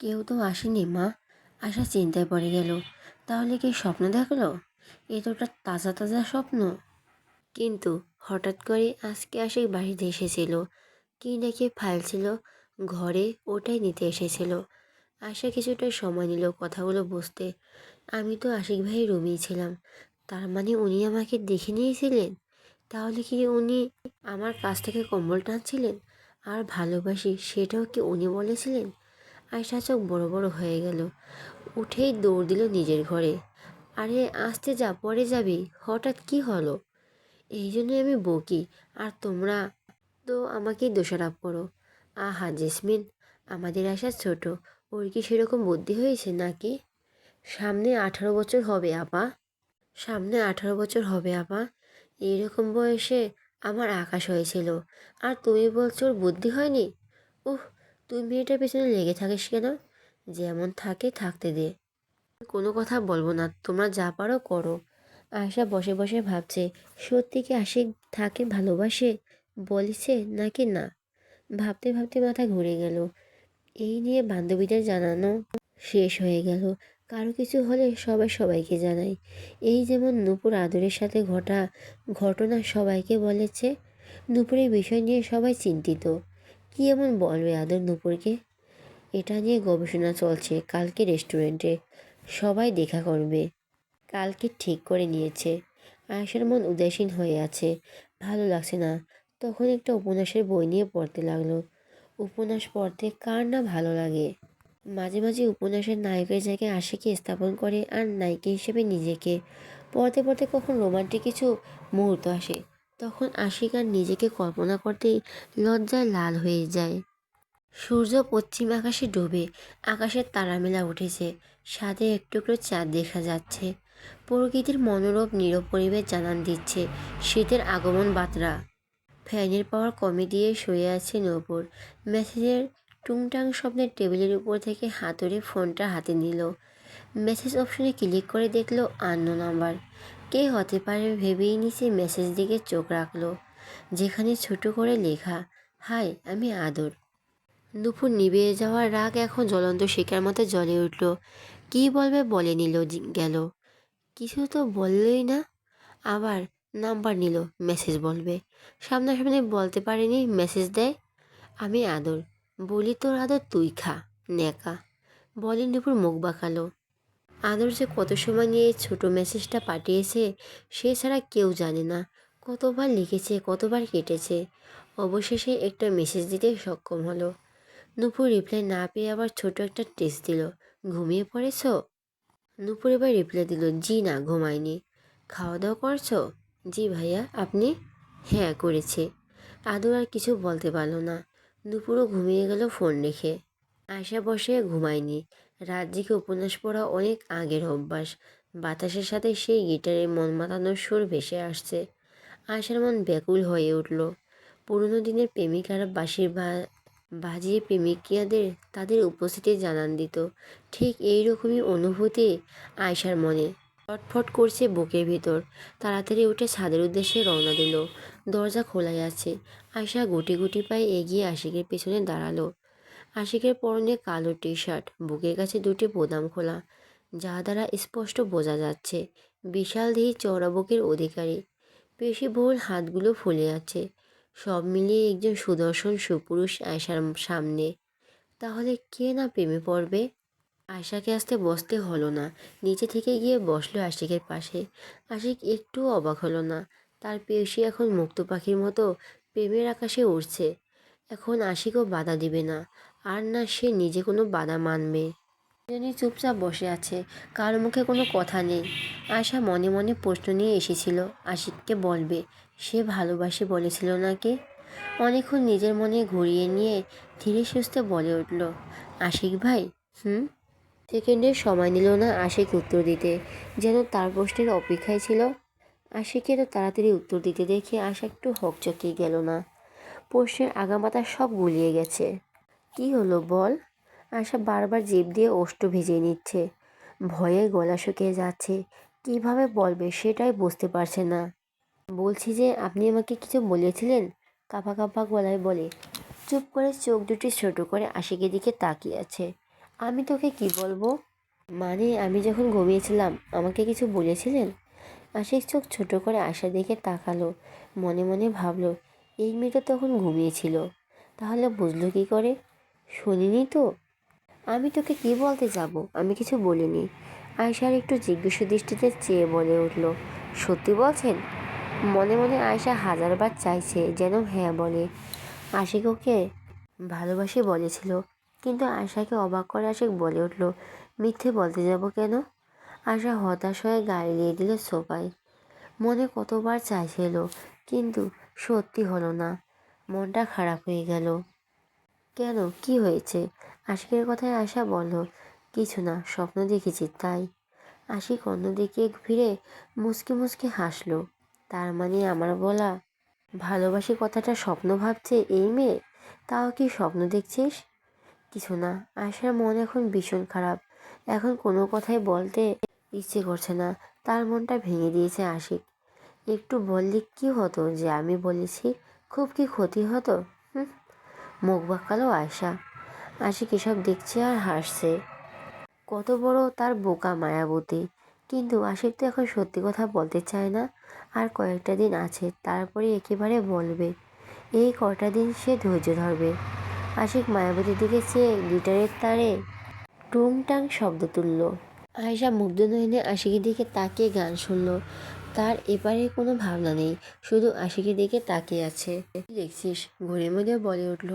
কেউ তো আসেনি মা। আশা চিন্তায় পড়ে গেল। তাহলে কি স্বপ্ন দেখলো? এ তো একটা তাজা তাজা স্বপ্ন। কিন্তু হঠাৎ করে আজকে আশিক বাড়িতে এসেছিল। কি নাকি ফাইল ছিল ঘরে, ওটাই নিতে এসেছিল। আশা কিছুটা সময় নিল কথাগুলো বুঝতে। আমি তো আশিক ভাইয়ের রুমেই ছিলাম। তার মানে উনি আমাকে দেখে নিয়েছিলেন। তাহলে কি উনি আমার কাছ থেকে কম্বল টানছিলেন? আর ভালোবাসি সেটাও কি উনি বলেছিলেন? আয়শা চোখ বড় বড় হয়ে গেল। উঠেই দৌড় দিল নিজের ঘরে। আরে আসতে যা, পরে যাবি। হঠাৎ কি হলো? এই জন্যই আমি বকি। আর তোমরা তো আমাকেই দোষারোপ করো। আহা জেসমিন, আমাদের আশা ছোট। ওর কি সেরকম বুদ্ধি হয়েছে নাকি? সামনে 18 বছর হবে আপা। সামনে 18 বছর হবে আপা। এইরকম বয়সে আমার আকাশ হয়েছিল। আর তুমি বলছো ওর বুদ্ধি হয়নি? উহ, তুই মেয়েটার পেছনে লেগে থাকিস কেন? যেমন থাকে থাকতে দে। কোনো কথা বলবো না, তোমরা যা পারো করো। আয়শা বসে বসে ভাবছে, সত্যি কি আশিক থাকে ভালোবাসে বলেছে নাকি না। ভাবতে ভাবতে মাথা ঘুরে গেল। এই নিয়ে বান্ধবীদের জানানো শেষ হয়ে গেল। কারো কিছু হলে সবাই সবাইকে জানায়। এই যেমন নূপুর আদরের সাথে ঘটা ঘটনা সবাইকে বলেছে। নূপুরের বিষয় নিয়ে সবাই চিন্তিত। কি এমন বলবে আদর নূপুরকে? এটা নিয়ে গবেষণা চলছে। কালকে রেস্টুরেন্টে সবাই দেখা করবে। কালকে ঠিক করে নিয়েছে। আয়েশার মন উদাসীন হয়ে আছে, ভালো লাগছে না। তখন একটা উপন্যাসের বই নিয়ে পড়তে লাগলো। উপন্যাস পড়তে কার না ভালো লাগে। মাঝে মাঝে উপন্যাসের নায়কের জায়গায় আশিকে স্থাপন করে আর নায়িকা হিসেবে নিজেকে। পড়তে পড়তে কখন রোমান্টিক কিছু মুহূর্ত আসে, তখন আশিক আর নিজেকে কল্পনা করতেই লজ্জায় লাল হয়ে যায়। সূর্য পশ্চিম আকাশে ডুবে, আকাশের তারামেলা উঠেছে। ছাদে একটু একটু চাঁদ দেখা যাচ্ছে। প্রকৃতির মনোরম নীরব পরিবেশ জানান দিচ্ছে শীতের আগমন বার্তা। ফ্যানের পাওয়ার কমে দিয়ে শুয়ে আছে নূপুর। মেসেজের টুংটাং শব্দের টেবিলের উপর থেকে হাতুড়ে ফোনটা হাতে নিল। মেসেজ অপশনে ক্লিক করে দেখলো আননোন নাম্বার। কে হতে পারে ভেবেই নিচে মেসেজ দিকে চোখ রাখলো, যেখানে ছোট করে লেখা, হাই আমি আদর। দুপুর নিভে যাওয়ার রাগ এখন জ্বলন্ত শিকার মতো জ্বলে উঠল। কি বলবে বলে নিল, গেল। কিছু তো বললই না। আবার নাম্বার নিল, মেসেজ বলবে। সামনাসামনি বলতে পারেনি, মেসেজ দেয়, আমি আদর। বলি তোর আদর তুই খা, নেকা। বলে নুপুর মুখ বাঁকালো। আদর যে কত সময় নিয়ে ছোট মেসেজটা পাঠিয়েছে সে ছাড়া কেউ জানে না। কতবার লিখেছে, কতবার কেটেছে। অবশেষে একটা মেসেজ দিতে সক্ষম হলো। নূপুর রিপ্লাই না পেয়ে আবার ছোট একটা টেক্সট দিল, ঘুমিয়ে পড়েছ? নূপুর এবার রিপ্লাই দিল, জি না ঘুমায়নি। খাওয়া দাওয়া করছো? জি ভাইয়া, আপনি? হ্যাঁ করেছে। আদর আর কিছু বলতে পারল না। নূপুরও ঘুমিয়ে গেল ফোন রেখে। আয়শা বসে ঘুমায়নি। রাত জেগে উপন্যাস পড়া অনেক আগের অভ্যাস। বাতাসের সাথে সেই গিটারের মন মাতানোর সুর ভেসে আসছে। আয়শার মন ব্যাকুল হয়ে উঠল। পুরনো দিনের প্রেমিকারা বাঁশির বাজিয়ে প্রেমিকিয়াদের তাদের উপস্থিতি জানান দিত। ঠিক এইরকমই অনুভূতি আয়শার মনে। ছটফট করছে বুকের ভিতর। তাড়াতাড়ি উঠে ছাদের উদ্দেশ্যে রওনা দিল। দরজা খোলাই আছে। আয়শা গুটি গুটি পায়ে এগিয়ে আশিকের পেছনে দাঁড়ালো। আশিকের পরনে কালো টি শার্ট, বুকের কাছে দুটি বোতাম খোলা, যা দ্বারা স্পষ্ট বোঝা যাচ্ছে বিশাল দেহী চওড়া বুকের অধিকারী। পেশিবহুল হাতগুলো ফুলে আছে। সব মিলিয়ে একজন সুদর্শন সুপুরুষ আয়শার সামনে। তাহলে কে না প্রেমে পড়বে? আয়শাকে আসতে বসতে হলো না। নিচে থেকে গিয়ে বসলো আশিকের পাশে। আশিক একটুও অবাক হলো না। তার পেশি এখন মুক্ত পাখির মতো প্রেমের আকাশে উড়ছে। এখন আশিকও বাধা দিবে না। আর না সে নিজে কোনো বাধা মানবে। জেনি চুপচাপ বসে আছে, কার মুখে কোনো কথা নেই। আয়শা মনে মনে প্রশ্ন নিয়ে এসেছিল, আশিককে বলবে সে ভালোবাসে বলেছিল নাকি। অনেকক্ষণ নিজের মনে ঘুরিয়ে নিয়ে ধীরে সুস্থে বলে উঠল, আশিক ভাই। হুম। সেকেন্ডের সময় নিল না আশিক উত্তর দিতে, যেন তার প্রশ্নের অপেক্ষায় ছিল। আশিকের তাড়াতাড়ি উত্তর দিতে দেখে আশা একটু হকচকিয়ে গেল না। প্রশ্নের আগামাথা সব গুলিয়ে গেছে। কি হলো বল? আশা বারবার জিভ দিয়ে ওষ্ঠ ভিজিয়ে নিচ্ছে। ভয়ে গলা শুকিয়ে যাচ্ছে। কিভাবে বলবে সেটাই বুঝতে পারছে না। বলছি যে আপনি আমাকে কিছু বলেছিলেন, কাঁপা কাঁপা গলায় বলে। চুপ করে চোখ দুটি ছোট করে আশিকের দিকে তাকিয়ে আছে। আমি তোকে কি বলবো? মানে আমি যখন ঘুমিয়েছিলাম আমাকে কিছু বলেছিলেন? আশিক চোখ ছোট করে আশার দিকে তাকালো। মনে মনে ভাবলো, এই মেয়েটা তখন ঘুমিয়েছিল, তাহলে বুঝলো কি করে? শুনিনি তো। আমি তোকে কি বলতে যাব? আমি কিছু বলিনি। আয়শার একটু জিজ্ঞাসা দৃষ্টিতে চেয়ে বলে উঠল, সত্যি বলছেন? মনে মনে আয়শা হাজারবার চাইছে যেন হ্যাঁ বলে। আশিক ওকে ভালোবাসি বলেছিল, কিন্তু আয়শাকে অবাক করে আশিক বলে উঠল, মিথ্যে বলতে যাব কেন? আশা হতাশ হয়ে গায়ে দিয়ে দিল সোফায়। মনে কতবার চাইছিল, কিন্তু সত্যি হলো না। মনটা খারাপ হয়ে গেল। কেন, কি হয়েছে? আশিকের কথায় আশা বলল, কিছু না, স্বপ্ন দেখেছি তাই। আশিক অন্যদিকে ফিরে মুচকি মুচকি হাসলো। তার মানে আমার বলা ভালোবাসি কথাটা স্বপ্ন ভাবছে এই মেয়ে? তাও কি স্বপ্ন দেখছিস? কিছু না। আশার মন এখন ভীষণ খারাপ। এখন কোনো কথাই বলতে ইচ্ছে করছে না। তার মনটা ভেঙে দিয়েছে আশিক। একটু বললে কি হতো যে আমি বলেছি? খুব কি ক্ষতি হতো? হুম। মুখ বাঁকালো আয়শা। আশিক এসব দেখছে আর হাসছে। কত বড় তার বোকা মায়াবতী। কিন্তু আশিক তো এখন সত্যি কথা বলতে চায় না। আর কয়েকটা দিন আছে, তারপরে একেবারে বলবে। এই কটা দিন সে ধৈর্য ধরবে। আশিক মায়াবতীর দিকে চেয়ে গিটারের তারে টুংটাং শব্দ তুলল। আয়েশা মুগ্ধ নয়নে আশিকের দিকে তাকিয়ে গান শুনল। তার এপারে কোনো ভাবনা নেই, শুধু আশিকের দিকে তাকিয়ে আছে। দেখছিস? ঘুরের মধ্যে বলে উঠল,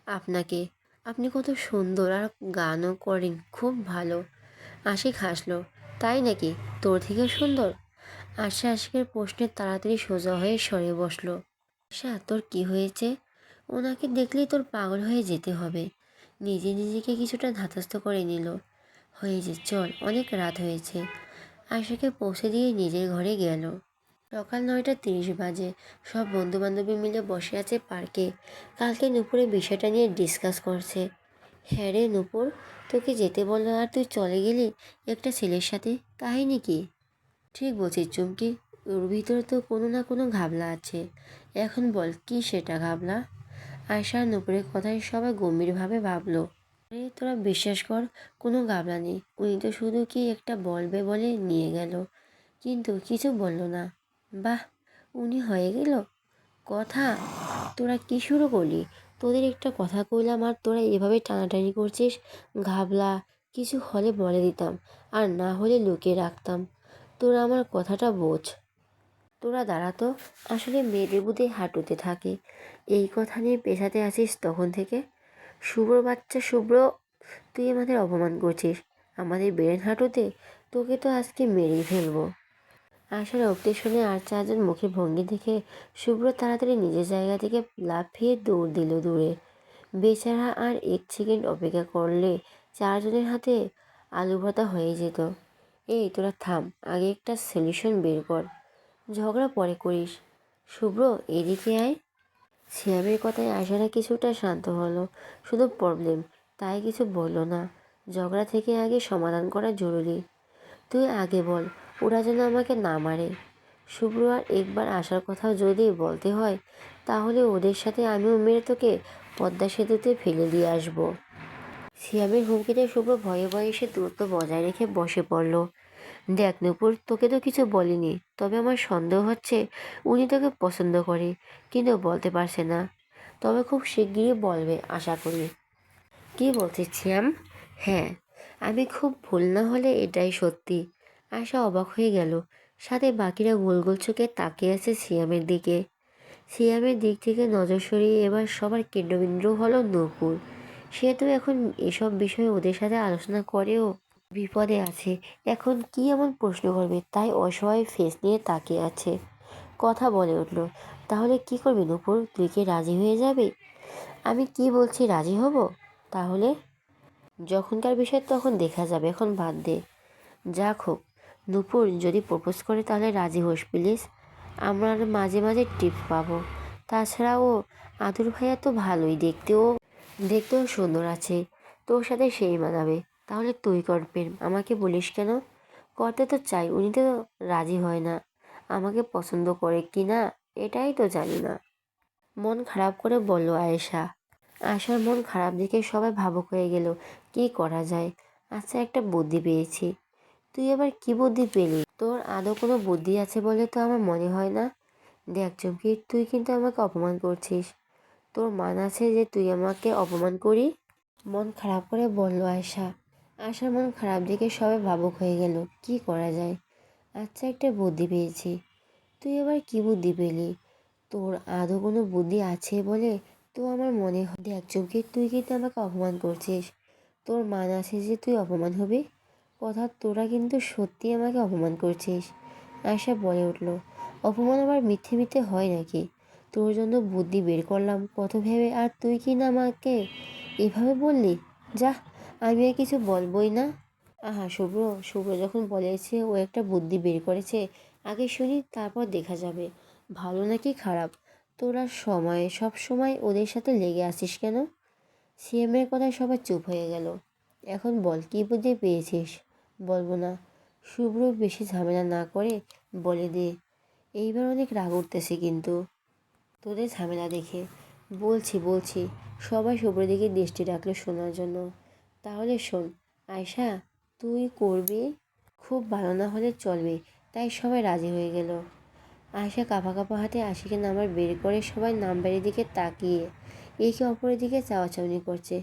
আপনাকে। আপনি কত সুন্দর আর গানও করেন খুব ভালো। আশিক হাসলো। তাই নাকি? তোর থেকে সুন্দর? আশা আশিকের প্রশ্নে তাড়াতাড়ি সোজা হয়ে সরে বসলো। আশা, তোর কি হয়েছে? ওনাকে দেখলেই তোর পাগল হয়ে যেতে হবে। নিজে নিজেকে কিছুটা ধাতস্থ করে নিল। হয়েছে, চল, অনেক রাত হয়েছে। আশাকে পৌঁছে দিয়ে নিজের ঘরে গেল। সকাল 9:30 বাজে। সব বন্ধুবান্ধবী মিলে বসে আছে পার্কে। কালকে নুপুরের বিষয়টা নিয়ে ডিসকাস করছে। হ্যাঁ রে নুপুর, তোকে যেতে বললো আর তুই চলে গেলি একটা ছেলের সাথে, কাহিনী কি? ঠিক বলছিস চুমকি, ওর ভিতরে তো কোনো না কোনো ঘাবলা আছে। এখন বল কি সেটা ঘাবলা? আয়শা আর নুপুরের কথায় সবাই গম্ভীরভাবে ভাবলো। আরে তোরা বিশ্বাস কর, কোনো ঘাবলা নেই। উনি তো শুধু কি একটা বলবে বলে নিয়ে গেল, কিন্তু কিছু বলল না। বাহ, উনি হয়ে গেল কথা। তোরা কি শুরু করলি? তোদের একটা কথা কইলাম আর তোরা এভাবে টানাটানি করছিস। ঘাবলা কিছু হলে বলে দিতাম, আর না হলে লুকিয়ে রাখতাম। তোরা আমার কথাটা বোঝ। তোরা দাঁড়াতো, আসলে মেয়েদের বুদ্ধি হাঁটুতে থাকে। এই কথা নিয়ে পেছাতে আসিস তখন থেকে। শুভ্র বাচ্চা শুভ্র, তুই আমাদের অপমান করছিস আমাদের ব্রেন হাঁটুতে। তোকে তো আজকে মেরেই ফেলবো। আশার উক্তি শুনে আর চারজন মুখে ভঙ্গি দেখে শুভ্র তাড়াতাড়ি নিজের জায়গা থেকে লাফিয়ে দৌড় দিল দূরে। বেচারা আর 1 সেকেন্ড অপেক্ষা করলে চারজনের হাতে আলু ভর্তা হয়ে যেত। এই তোরা থাম, আগে একটা সলিউশন বের কর। ঝগড়া পরে করিস। শুভ্র, এদিকে আয়। শ্যামের কথায় আশারা কিছুটা শান্ত হলো। শুধু প্রবলেম, তাই কিছু বলল না। ঝগড়া থেকে আগে সমাধান করা জরুরি। তুই আগে বল, ওরা যেন আমাকে না মারে। শুভ্র, আর একবার আসার কথা যদি বলতে হয়, তাহলে ওদের সাথে আমিও মেরে তোকে পদ্মা সেতুতে ফেলে দিয়ে আসবো। সিয়ামের হুমকিতে শুভ্র ভয়ে ভয়ে এসে দূরত্ব বজায় রেখে বসে পড়ল। দেখ নূপুর, তোকে তো কিছু বলিনি, তবে আমার সন্দেহ হচ্ছে উনি তোকে পছন্দ করে, কিন্তু বলতে পারছে না। তবে খুব শিগগিরই বলবে আশা করি। কি বলছিস শ্যাম? হ্যাঁ, আমি খুব ভুল না হলে এটাই সত্যি। আশা অবাক হয়ে গেল। সাথে বাকিরা গোল গোল চোখে তাকিয়ে আছে সিয়ামের দিকে। সিয়ামের দিক থেকে নজর সরিয়ে এবার সবার কেন্দ্রবিন্দু হলো নূপুর। সে তো এখন এসব বিষয়ে ওদের সাথে আলোচনা করেও বিপদে আছে। এখন কি এমন প্রশ্ন করবে, তাই অসহায় ফেস নিয়ে তাকিয়ে আছে। কথা বলে উঠল, তাহলে কি করবি নূপুর? তুই কি রাজি হয়ে যাবি? আমি কি বলছি, রাজি হব? তাহলে যখনকার বিষয় তখন দেখা যাবে, এখন বাদ দে। যাক হোক, নূপুর যদি প্রপোজ করে তাহলে রাজি হোস প্লিজ। আমরা মাঝে মাঝে টিপস পাবো। তাছাড়াও আদুর ভাইয়া তো ভালোই, দেখতেও সুন্দর আছে। তোর সাথে সেই মানাবে। তাহলে তুই কর প্রেম, আমাকে বলিস কেন? করতে তো চাই, উনি তো রাজি হয় না। আমাকে পছন্দ করে কি না এটাই তো জানি না। মন খারাপ করে বলল আয়েশা। আশার মন খারাপ দেখে সবাই ভাবুক হয়ে গেল। কি করা যায়? আচ্ছা, একটা বুদ্ধি পেয়েছি। তুই আবার কি বুদ্ধি পেলি? তোর আদৌ কোনো বুদ্ধি আছে বলে তো আমার মনে হয় না। দেখ চুমকি, তুই কিন্তু আমাকে অপমান করছিস। তোর মান আছে যে তুই আমাকে অপমান করি? মন খারাপ করে বলল আয়শা। আশার মন খারাপ দেখে সবাই ভাবুক হয়ে গেল। কি করা যায়? আচ্ছা, একটা বুদ্ধি পেয়েছি। তুই আবার কি বুদ্ধি পেলি? তোর আদৌ কোনো বুদ্ধি আছে বলে তো আমার মনে হয়। দেখ চুমকি, তুই কিন্তু আমাকে অপমান করছিস। তোর মান আছে যে তুই অপমান হবি? কথা তোরা কিন্তু সত্যি আমাকে অপমান করছিস। আয়শা বলে উঠল। অপমান আবার মিথ্যে মিথ্যে হয় নাকি? তোর জন্য বুদ্ধি বের করলাম কত ভেবে, আর তুই কি না আমাকে এভাবে বললি? যা, আমি আর কিছু বলবই না। আহা, শুভ্র শুভ্র যখন বলেছে ও একটা বুদ্ধি বের করেছে, আগে শুনি তারপর দেখা যাবে ভালো নাকি খারাপ। তোরা সব সময় ওদের সাথে লেগে আসিস কেন? সিএমের কথায় সবাই চুপ হয়ে গেল। এখন বল, কী বুদ্ধি পেয়েছিস? বলবো না। শুভ্র বেশি ঝামেলা না করে বলে দে। এইবার অনেক রাগ উঠতেছে কিন্তু তোদের ঝামেলা দেখে। বলছি বলছি। সবাই শুভ্র দিকে দৃষ্টি রাখলো শোনার জন্য। তাহলে শোন আয়শা, তুই করবি, খুব ভালো না হলে চলবে। তাই সবাই রাজি হয়ে গেল। আয়শা কাঁপা কাঁপা হাতে আশিকের নাম্বার বের করে সবাই নাম্বারের দিকে তাকিয়ে একে অপরের দিকে চাওয়াচাওয়ি করছে।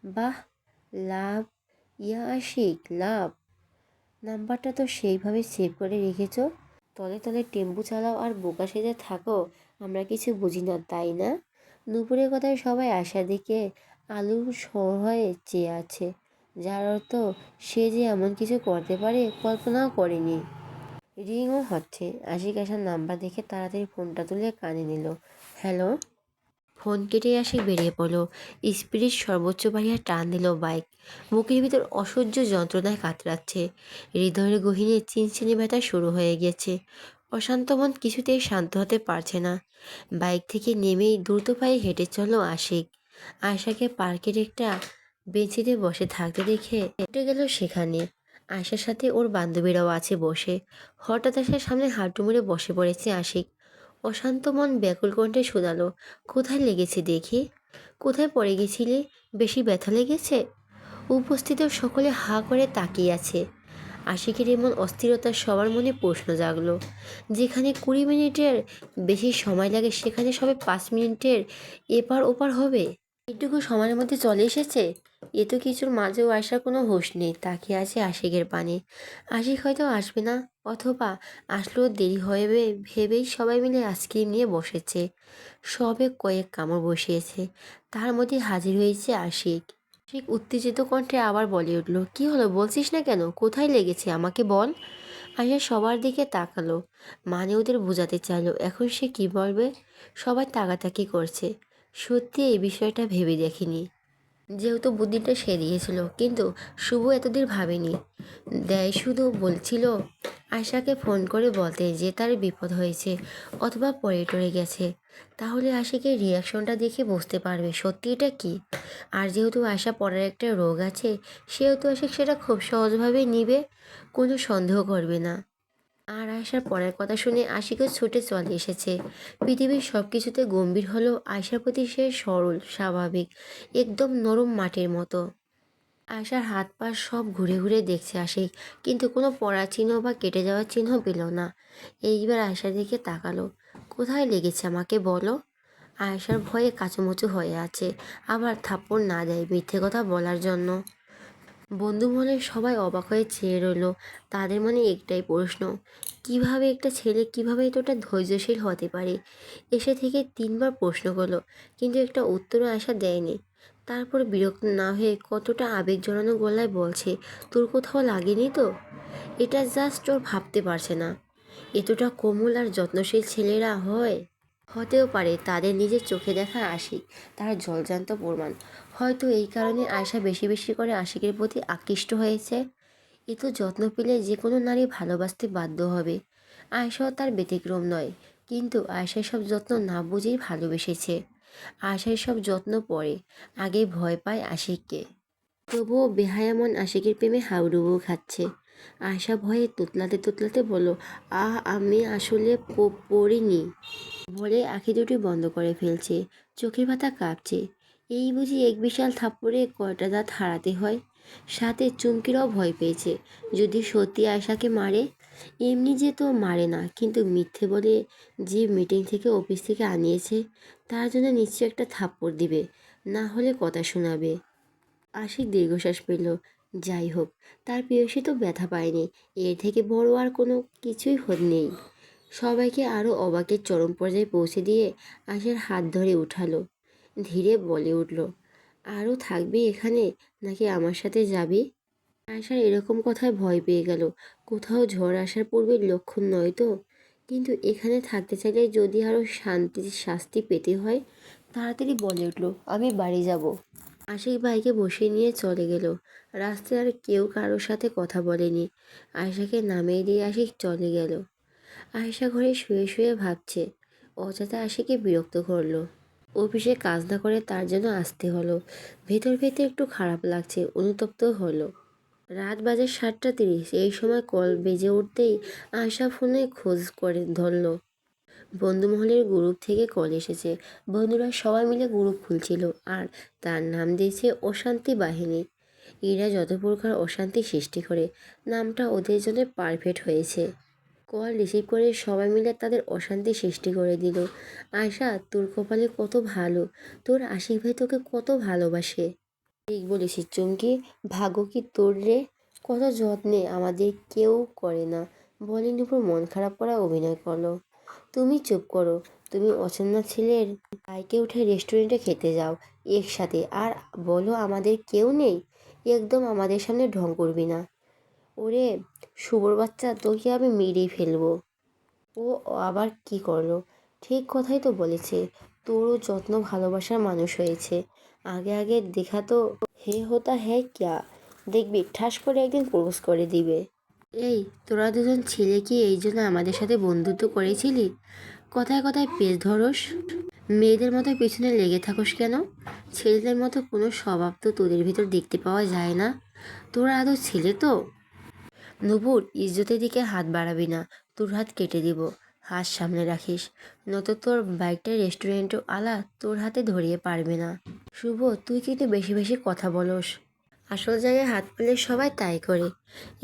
বাহ, লাভ! ইয়া আশিক, লাভ! নাম্বারটা তো সেইভাবে সেভ করে রেখেছো। তলে তলে টেম্পু চালাও আর বোকা সেজে থাকো, আমরা কিছু বুঝি না তাই না? দুপুরের কথায় সবাই আশার দিকে আলু হয়ে চেয়ে আছে, যার অর্থ সে যে এমন কিছু করতে পারে কল্পনাও করেনি। রিংও হচ্ছে। আশিক আসার নাম্বার দেখে তাড়াতাড়ি ফোনটা তুলে কানে নিল। হ্যালো। ফোন কেটে আশিক বেরিয়ে পড়লো। স্পিরিট সর্বোচ্চ বাড়িয়ে টান দিল বাইক। বুকের ভিতর অসহ্য যন্ত্রণায় কাতরাচ্ছে। হৃদয়ের গহীনে চিনচিনি ব্যথা শুরু হয়ে গেছে। অশান্ত মন কিছুতেই শান্ত হতে পারছে না। বাইক থেকে নেমেই দ্রুত পায়ে হেঁটে চলল আশিক। আয়শাকে পার্কের একটা বেঞ্চিতে বসে থাকতে দেখে হেঁটে গেল সেখানে। আয়শার সাথে ওর বান্ধবীরাও আছে বসে। হঠাৎ আয়শার সামনে হাঁটু মুড়ে বসে পড়েছে আশিক। অশান্ত মন ব্যাকুল কণ্ঠে শোনালো, কোথায় লেগেছে দেখি? কোথায় পড়ে গেছিলে? বেশি ব্যথা লেগেছে? উপস্থিত সকলে হাঁ করে তাকিয়ে আছে। আশিকের এমন অস্থিরতা সবার মনে প্রশ্ন জাগলো। যেখানে 20 মিনিটের বেশি সময় লাগে সেখানে সবে 5 মিনিটের এপার ওপার হবে। এইটুকু সময়ের মধ্যে চলে এসেছে। এ তো কিছুর মাঝেও আসার কোনো হুঁশ নেই, তাকিয়ে আছে আশিকের পানে। আশিক হয়তো আসবে না, অথবা আসলেও দেরি হবে ভেবেই সবাই মিলে আইসক্রিম নিয়ে বসেছে। সবে কয়েক কামড় বসিয়েছে, তার মধ্যে হাজির হয়েছে আশিক। আশিক উত্তেজিত কণ্ঠে আবার বলে উঠল, কি হলো বলছিস না কেন? কোথায় লেগেছে আমাকে বল। আশা সবার দিকে তাকালো, মানে ওদের বোঝাতে চাইলো এখন সে কি বলবে। সবাই তাকাতাকি করছে। সত্যি এই বিষয়টা ভেবে দেখিনি, যেহেতু বুদ্ধিটা সে দিয়েছিল, কিন্তু শুভ এতদিন ভাবেনি। দেয় শুধু বলছিল আয়শাকে ফোন করে বলতে যে তার বিপদ হয়েছে অথবা পড়ে টরে গেছে। তাহলে আশিকের রিয়াকশনটা দেখে বুঝতে পারবে সত্যি এটা কি। আর যেহেতু আয়শা পড়ার একটা রোগ আছে, সেহেতু আশিক সেটা খুব সহজভাবেই নিবে, কোনো সন্দেহ করবে না। আর আয়শার পরের কথা শুনে আশিকও ছুটে চলে এসেছে। পৃথিবীর সব কিছুতে গম্ভীর হলেও আয়শার প্রতি সে সরল স্বাভাবিক, একদম নরম মাটির মতো। আয়শার হাত পা সব ঘুরে ঘুরে দেখছে আশিক, কিন্তু কোনো পড়া চিহ্ন বা কেটে যাওয়ার চিহ্ন পেল না। এইবার আয়শার দিকে তাকালো, কোথায় লেগেছে আমাকে বলো। আয়শার ভয়ে কাচুমুচু হয়ে আছে, আবার থাপ্পড় না দেয় মিথ্যে কথা বলার জন্য। বন্ধু মহলে সবাই অবাক হয়ে চেয়ে রইল। তাদের মনে একটাই প্রশ্ন, কিভাবে একটা ছেলে কিভাবে এতটা ধৈর্যশীল হতে পারে। এসে থেকে 3বার প্রশ্ন করলো, কিন্তু একটা উত্তরও আশা দেয়নি। তারপর বিরক্ত না হয়ে কতটা আবেগ জড়ানো গলায় বলছে, তোর কোথাও লাগেনি তো? এটা জাস্ট ওর ভাবতে পারছে না। এতটা কোমল আর যত্নশীল ছেলেরা হয়, হতেও পারে তাদের নিজের চোখে দেখা আশিক তার জলজান্ত প্রমাণ। হয়তো এই কারণে আয়শা বেশি বেশি করে আশিকের প্রতি আকৃষ্ট হয়েছে। এ তো যত্ন পেলে যে কোনো নারী ভালোবাসতে বাধ্য হবে। আয়শাও তার ব্যতিক্রম নয়, কিন্তু আয়শা সব যত্ন না বুঝেই ভালোবেসেছে। আয়শার সব যত্ন পরে, আগে ভয় পায় আশিককে। তবুও বেহায়ামন আশিকের প্রেমে হাউডুবু খাচ্ছে। আয়শা ভয়ে তুতলাতে তুতলাতে বলল, আমি আসলে পড়িনি বলে আঁখি দুটি বন্ধ করে ফেলছে। চোখের পাতা কাঁপছে। এই বুঝি এক বিশাল থাপ্পড়ে কয়টা দাঁত হারাতে হয়। সাথে চুমকিরাও ভয় পেয়েছে, যদি সত্যি আয়শাকে মারে। এমনি যে তো মারে না, কিন্তু মিথ্যে বলে যে মিটিং থেকে অফিস থেকে আনিয়েছে, তার জন্য নিশ্চয় একটা থাপ্পড় দিবে, না হলে কথা শোনাবে। আশিক দীর্ঘশ্বাস পেল। যাই হোক, তার প্রেয়সী তো ব্যথা পায়নি, এর থেকে বড় আর কোনো কিছুই নেই। সবাইকে আরও অবাকের চরম পর্যায়ে পৌঁছে দিয়ে আশার হাত ধরে উঠালো। ধীরে বলে উঠল, আরও থাকবি এখানে, নাকি আমার সাথে যাবি? আয়শার এরকম কথায় ভয় পেয়ে গেল। কোথাও ঝড় আসার পূর্বের লক্ষণ নয় তো? কিন্তু এখানে থাকতে চাইলে যদি আরও শাস্তি পেতে হয়। তাড়াতাড়ি বলে উঠল, আমি বাড়ি যাব। আশিক বাইকে বসিয়ে নিয়ে চলে গেল। রাস্তায় আর কেউ কারোর সাথে কথা বলেনি। আয়শাকে নামিয়ে দিয়ে আশিক চলে গেল। আয়শা ঘরে শুয়ে শুয়ে ভাবছে, অযথা আশিকে বিরক্ত করলো। অফিসে কাজ না করে তার জন্য আসতে হলো। ভেতর ভেতর একটু খারাপ লাগছে, অনুতপ্ত হলো। রাত বাজে 7:30। এই সময় কল বেজে উঠতেই আয়শা ফোনে খোঁজ করে ধরল। বন্ধুমহলের গ্রুপ থেকে কল এসেছে। বন্ধুরা সবাই মিলে গ্রুপ খুলছিল, আর তার নাম দিয়েছে অশান্তি বাহিনী। এরা যত প্রকার অশান্তি সৃষ্টি করে, নামটা ওদের জন্য পারফেক্ট হয়েছে। কল রিসিভ করে সবাই মিলে তাদের অশান্তি সৃষ্টি করে দিল। আয়শা, তোর কপালে কত ভালো, তোর আশিক ভাই তোকে কত ভালোবাসে। ঠিক বলেছিস চুমকি, ভাগ্য কি তোর রে। কত যত্নে আমাদের কেউ করে না। বলে নুপুর মন খারাপ করা অভিনয় করলো। তুমি চুপ করো। তুমি অচেনা ছেলের বাইকে উঠে রেস্টুরেন্টে খেতে যাও একসাথে, আর বলো আমাদের কেউ নেই। একদম আমাদের সামনে ঢং করবি না। ওরে শুয়োর বাচ্চা, তোকে আমি মেরেই ফেলবো। ও আবার কি করলো? ঠিক কথাই তো বলেছে, তোরও যত্ন ভালোবাসার মানুষ হয়েছে। আগে আগে দেখা তো হে হতা হ্যায় ক্যা। দেখবি ঠাস করে একদিন প্রপোজ করে দিবে। এই, তোরা দুজন ছেলে কি এই জন্য আমাদের সাথে বন্ধুত্ব করেছিলি? কথায় কথায় পেজ ধরস, মেয়েদের মতো পেছনে লেগে থাকস কেন? ছেলেদের মতো কোনো স্বভাব তো তোদের ভিতর দেখতে পাওয়া যায় না। তোরা আদৌ ছেলে তো? নূপুর, ইজ্জতের দিকে হাত বাড়াবি না, তোর হাত কেটে দিব। হাত সামনে রাখিস, নয়তো তোর বাইকটা রেস্টুরেন্টও আলা তোর হাতে ধরিয়ে পারবে না। শুভ, তুই কিন্তু বেশি বেশি কথা বলস। আসল জায়গায় হাত পেলে সবাই তাই করে।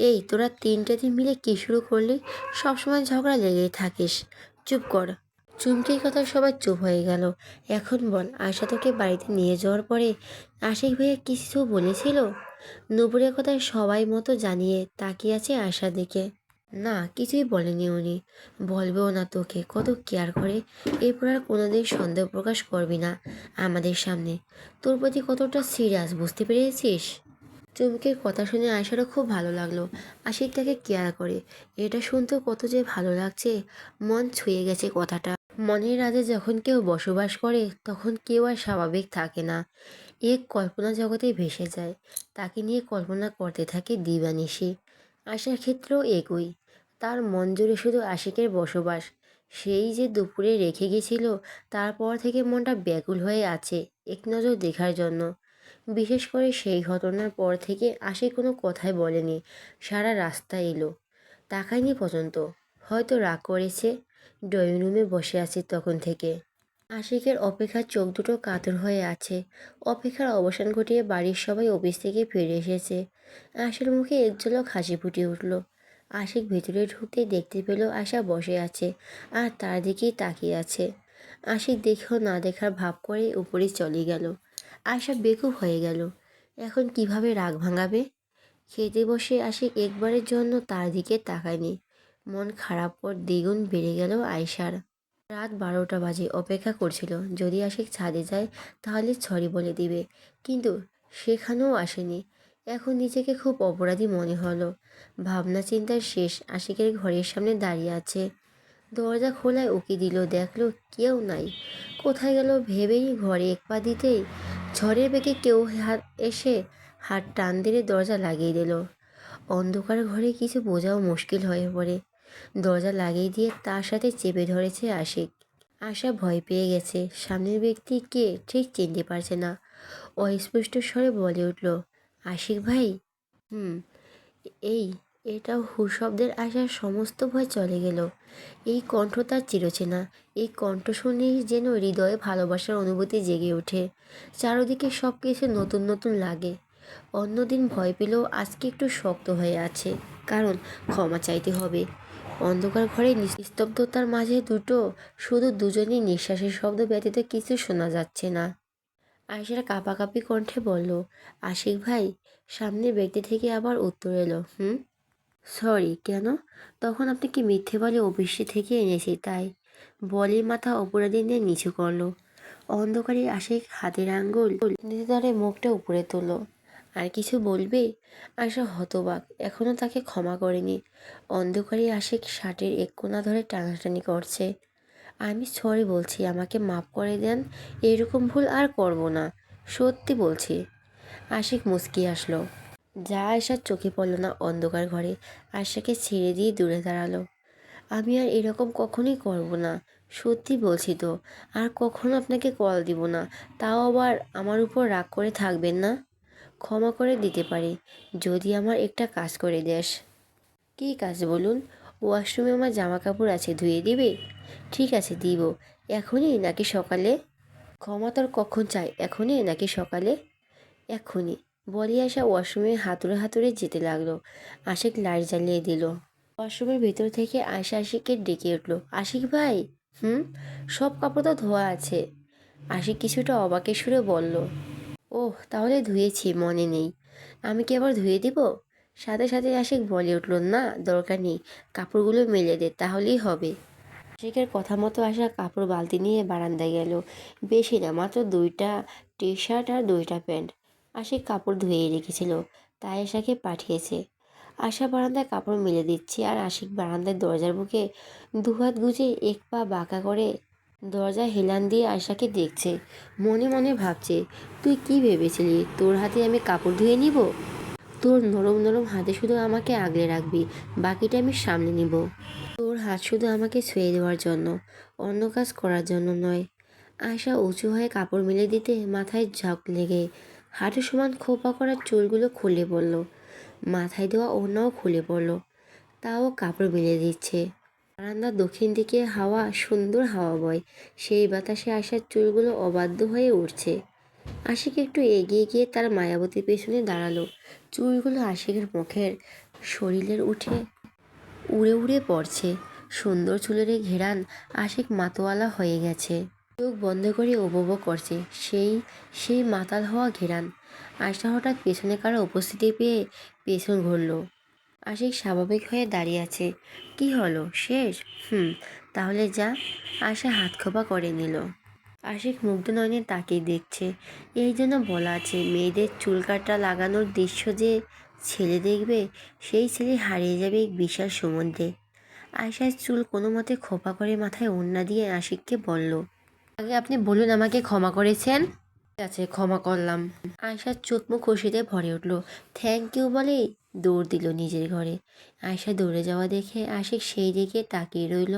এই, তোরা তিনটে দিন মিলে কী শুরু করলি? সবসময় ঝগড়া লেগেই থাকিস। চুপ কর। চুমকির কথায় সবাই চুপ হয়ে গেল। এখন বল, আশা তোকে বাড়িতে নিয়ে যাওয়ার পরে আশিক ভাইয়া কিছু বলেছিল? নূপুরের কথায় সবাই মতো জানিয়ে তাকিয়ে আছে আশার দিকে। না, কিছুই বলেনি উনি। বলবেও না, তোকে কত কেয়ার করে। এরপর আর কোনোদিন সন্দেহ প্রকাশ করবি না আমাদের সামনে। তোর প্রতি কতটা সিরিয়াস বুঝতে পেরেছিস? চুমকির কথা শুনে আয়শারও খুব ভালো লাগলো। আশিক তাকে কেয়ার করে, এটা শুনতেও কত যে ভালো লাগছে। মন ছুঁয়ে গেছে কথাটা। মনের রাজে যখন কেউ বসবাস করে, তখন কেউ আর স্বাভাবিক থাকে না। এক কল্পনা জগতে ভেসে যায়, তাকে নিয়ে কল্পনা করতে থাকে দিবানিশি। আশার ক্ষেত্রেও একই। তার মন জুড়ে শুধু আশিকের বসবাস। সেই যে দুপুরে রেখে গেছিল, তারপর থেকে মনটা ব্যাকুল হয়ে আছে এক নজর দেখার জন্য। বিশেষ করে সেই ঘটনার পর থেকে আশিক কোনো কথাই বলেনি। সারা রাস্তা এলো, তাকায়নি পর্যন্ত। হয়তো রাগ করেছে। ড্রয়িং রুমে বসে আছে তখন থেকে। আশিকের অপেক্ষার চোখ দুটো কাতর হয়ে আছে। অপেক্ষার অবসান ঘটিয়ে বাড়ির সবাই অফিস থেকে ফিরে এসেছে। আশার মুখে এক ঝলক হাসি ফুটে উঠল। আশিক ভেতরে ঢুকতেই দেখতে পেল আশা বসে আছে, আর তার দিকেই তাকিয়ে আছে। আশিক দেখেও না দেখার ভাব করে উপরে চলে গেল। আশা বেকুব হয়ে গেল। এখন কিভাবে রাগ ভাঙাবে? খেতে বসে আশিক একবারের জন্য তার দিকে তাকায়নি। মন খারাপ পর দ্বিগুণ বেড়ে গেল আয়শার। রাত 12টা বাজে। অপেক্ষা করছিল, যদি আশিক ছাদে যায় তাহলে সরি বলে দিবে, কিন্তু সেখানেও আসেনি। এখন নিজেকে খুব অপরাধী মনে হলো। ভাবনা চিন্তার শেষ, আশিকের ঘরের সামনে দাঁড়িয়ে আছে। দরজা খোলায় উকি দিল, দেখলো কেউ নাই। কোথায় গেল ভেবেই ঘরে এক পা দিতেই ঝড়ের বেগে কেউ এসে হাত টান দিয়ে দরজা লাগিয়ে দিল। অন্ধকার ঘরে কিছু বোঝাও মুশকিল হয়ে পড়ে। দরজা লাগিয়ে দিয়ে তার সাথে চেপে ধরেছে আশিক। আশা ভয় পেয়ে গেছে। সামনের ব্যক্তি কে ঠিক চিনতে পারছে না। অস্পষ্ট স্বরে বলে উঠল, আশিক ভাই। হুম। এই, এটা হু শব্দের আসার সমস্ত ভয় চলে গেল। এই কণ্ঠ তার চিরচেনা। এই কণ্ঠ শুনেই যেন হৃদয়ে ভালোবাসার অনুভূতি জেগে ওঠে। চারদিকে সব কিছু নতুন নতুন লাগে। অন্যদিন ভয় পেলেও আজকে একটু শক্ত হয়ে আছে, কারণ ক্ষমা চাইতে হবে। অন্ধকার ঘরে নিস্তব্ধতার মাঝে শুধু দুজনেই নিঃশ্বাসের শব্দ ব্যতীত কিছু শোনা যাচ্ছে না। আয়েশা কাঁপাকাঁপি কণ্ঠে বলল, আশিক ভাই। সামনের ব্যক্তি থেকে আবার উত্তর এলো, হুম। সরি, কেন? তখন আপনাকে মিথ্যে বলে অবশ্যই থেকে এনেছি, তাই। বলি মাথা অপরাধী নিয়ে নিচু করলো। অন্ধকারে আশিক হাতের আঙ্গুল ধরে মুখটা উপরে তুলল। আর কিছু বলবে? আশা হতবাক, এখনো তাকে ক্ষমা করেনি। অন্ধকারে আশিক শার্টের এক কোণা ধরে টানাটানি করছে। আমি সরি বলছি, আমাকে মাফ করে দেন। এরকম ভুল আর করব না, সত্যি বলছি। আশিক মুচকি আসলো। যা আয়শার চোখে পড়ল না অন্ধকার ঘরে। আয়শাকে ছেড়ে দিয়ে দূরে দাঁড়ালো। আমি আর এরকম কখনোই করব না, সত্যি বলছি তো। আর কখনো আপনাকে কল দিব না। তাও আবার আমার উপর রাগ করে থাকবেন না। ক্ষমা করে দিতে পারি, যদি আমার একটা কাজ করে দেস। কী কাজ বলুন? ওয়াশরুমে আমার জামা কাপড় আছে, ধুয়ে দিবে? ঠিক আছে, দিব। এখনই নাকি সকালে? ক্ষমা তোর কখন চাই, এখনই নাকি সকালে? এক্ষুনি। বলি আশা ওয়াশরুমে হাতুড়ে হাতুড়ে যেতে লাগলো। আশিক লাইট জ্বালিয়ে দিল। ওয়াশরুমের ভেতর থেকে আয়শা আশিককে ডেকে উঠলো, আশিক ভাই। হুম। সব কাপড় তো ধোয়া আছে। আশিক কিছুটা অবাকের সুরে বলল, ওহ, তাহলে ধুয়েছি, মনে নেই। আমি কি আবার ধুয়ে দিব? সাথে সাথে আশিক বলে উঠল, না দরকার নেই, কাপড়গুলো মেলে দে, তাহলেই হবে। আশিকের কথা মতো আশা কাপড় বালতি নিয়ে বারান্দায় গেল। বেশি না, মাত্র 2টা টি শার্ট আর 2টা প্যান্ট। আশিক কাপড় ধুয়ে রেখেছিল, তাই আশাকে পাঠিয়েছে। আশা বারান্দায় কাপড় মেলে দিচ্ছে, আর আশিক বারান্দায় দরজার বুকে দুহাত গুজে এক পা বাঁকা করে দরজা হেলান দিয়ে আয়শাকে দেখছে। মনে মনে ভাবছে, তুই কি ভেবেছিলি তোর হাতে আমি কাপড় ধুয়ে নিব? তোর নরম নরম হাতে শুধু আমাকে আগলে রাখবি, বাকিটা আমি সামলে নিব। তোর হাত শুধু আমাকে ছুঁয়ে দেওয়ার জন্য, অন্য কাজ করার জন্য নয়। আয়শা উঁচু হয়ে কাপড় মেলে দিতে মাথায় ঝাঁক লেগে হাঁটু সমান খোপা করা চুলগুলো খুলে পড়ল। মাথায় দেওয়া ওড়নাও খুলে পড়ল। তাও কাপড় মেলে দিচ্ছে। বারান্দার দক্ষিণ দিকে হাওয়া, সুন্দর হাওয়া বয়। সেই বাতাসে আয়শার চুলগুলো অবাধ্য হয়ে উঠছে। আশিক একটু এগিয়ে গিয়ে তার মায়াবতী পেছনে দাঁড়ালো। চুলগুলো আশিকের মুখের শরীরের উঠে উড়ে উড়ে পড়ছে। সুন্দর চুলের ঘেরান আশিক মাতোয়ালা হয়ে গেছে। চোখ বন্ধ করে উপভোগ করছে সেই সেই মাতাল হওয়া ঘেরান। আশা হঠাৎ পেছনে কারো উপস্থিতি পেয়ে পেছন ঘুরল। আশিক স্বাভাবিক হয়ে দাঁড়িয়ে আছে। কি হলো, শেষ? হুম, তাহলে যা। আশা হাত খোপা করে নিল। আশিক মুগ্ধ নয়নে তাকিয়ে দেখছে। এই জন্য বলা আছে, মেয়েদের চুল কাটা লাগানোর দৃশ্য যে ছেলে দেখবে, সেই ছেলে হারিয়ে যাবে এক বিশাল সমুদ্রে। আয়শার চুল কোনো মতে খোপা করে মাথায় ওড়না দিয়ে আশিককে বলল, আগে আপনি বলুন আমাকে ক্ষমা করেছেন? ঠিক আছে, ক্ষমা করলাম। আয়শার চোখ মুখ খুশিতে ভরে উঠল। থ্যাংক ইউ বলেই দৌড় দিল নিজের ঘরে। আয়শা দৌড়ে যাওয়া দেখে আশিক সেই দিকে তাকিয়ে রইল।